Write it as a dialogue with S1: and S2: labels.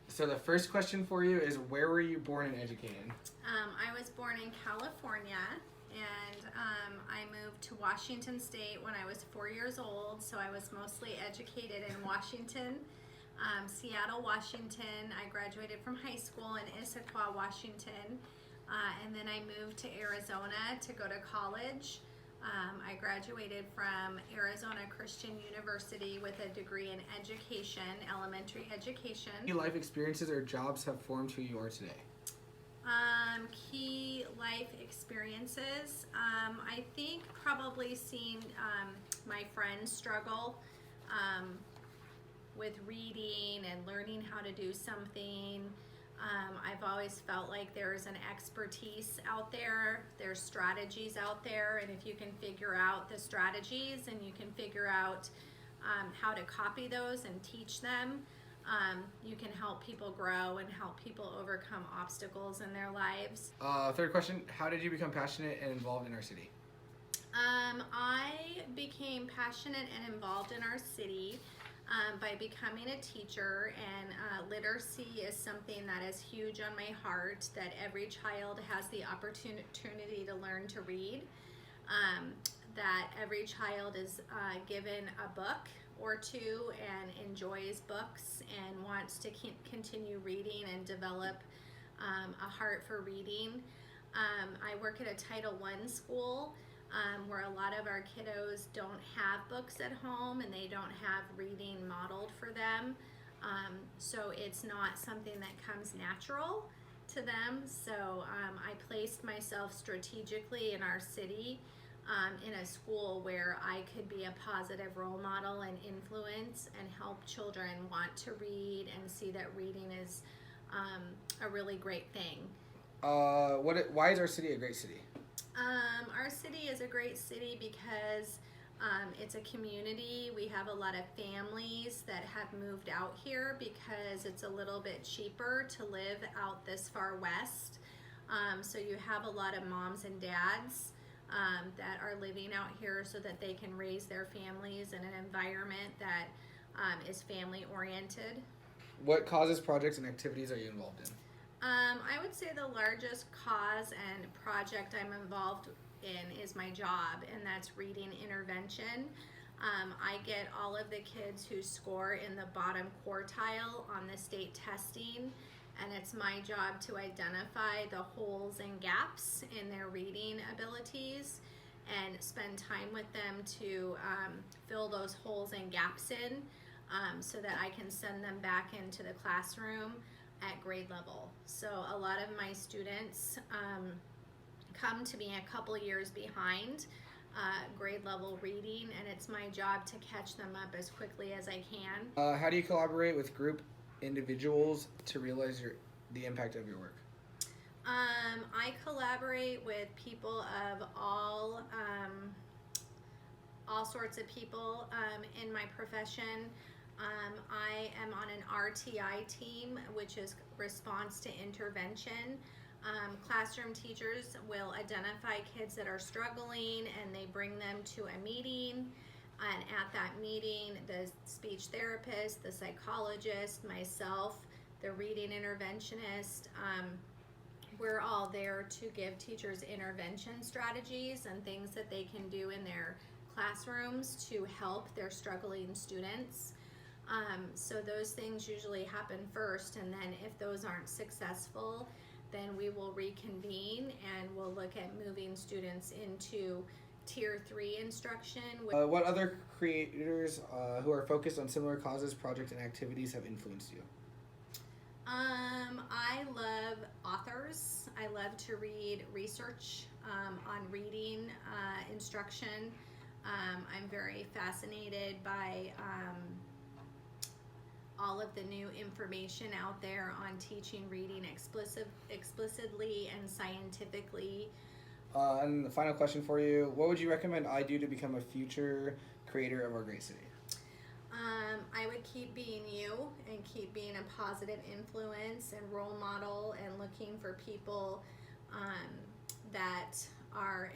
S1: So the first question for you is, where were you born and educated?
S2: I was born in California, and I moved to Washington State when I was 4 years old, so I was mostly educated in Washington. Seattle, Washington. I graduated from high school in Issaquah, Washington, and then I moved to Arizona to go to college. I graduated from Arizona Christian University with a degree in education, elementary education.
S1: Any life experiences or jobs have formed who you are today?
S2: Key life experiences. I think probably seeing my friends struggle with reading and learning how to do something. I've always felt like there's an expertise out there, there's strategies out there, and if you can figure out the strategies and you can figure out how to copy those and teach them, you can help people grow and help people overcome obstacles in their lives.
S1: Third question, how did you become passionate and involved in our city?
S2: I became passionate and involved in our city by becoming a teacher, and literacy is something that is huge on my heart, that every child has the opportunity to learn to read, that every child is given a book or two and enjoys books and wants to continue reading and develop a heart for reading. I work at a Title I school where a lot of our kiddos don't have books at home and they don't have reading modeled for them. So it's not something that comes natural to them. So I placed myself strategically in our city in a school where I could be a positive role model and influence and help children want to read and see that reading is a really great thing.
S1: Why is our city a great city?
S2: Our city is a great city because it's a community. We have a lot of families that have moved out here because it's a little bit cheaper to live out this far west. So you have a lot of moms and dads that are living out here so that they can raise their families in an environment that is family oriented.
S1: What causes, projects, and activities are you involved in?
S2: I would say the largest cause and project I'm involved in is my job, and that's reading intervention. I get all of the kids who score in the bottom quartile on the state testing, and it's my job to identify the holes and gaps in their reading abilities and spend time with them to fill those holes and gaps in so that I can send them back into the classroom at grade level. So a lot of my students come to me a couple years behind grade level reading, and it's my job to catch them up as quickly as I can.
S1: How do you collaborate with group individuals to realize the impact of your work?
S2: I collaborate with people of all sorts of people in my profession. I am on an RTI team, which is response to intervention. Classroom teachers will identify kids that are struggling and they bring them to a meeting. And at that meeting, the speech therapist, the psychologist, myself, the reading interventionist, we're all there to give teachers intervention strategies and things that they can do in their classrooms to help their struggling students. So those things usually happen first, and then if those aren't successful, then we will reconvene and we'll look at moving students into Tier 3 instruction.
S1: What other creators who are focused on similar causes, projects, and activities have influenced you?
S2: I love authors. I love to read research on reading instruction. I'm very fascinated by all of the new information out there on teaching reading explicitly and scientifically.
S1: And the final question for you, what would you recommend I do to become a future creator of our great city?
S2: I would keep being you and keep being a positive influence and role model and looking for people that are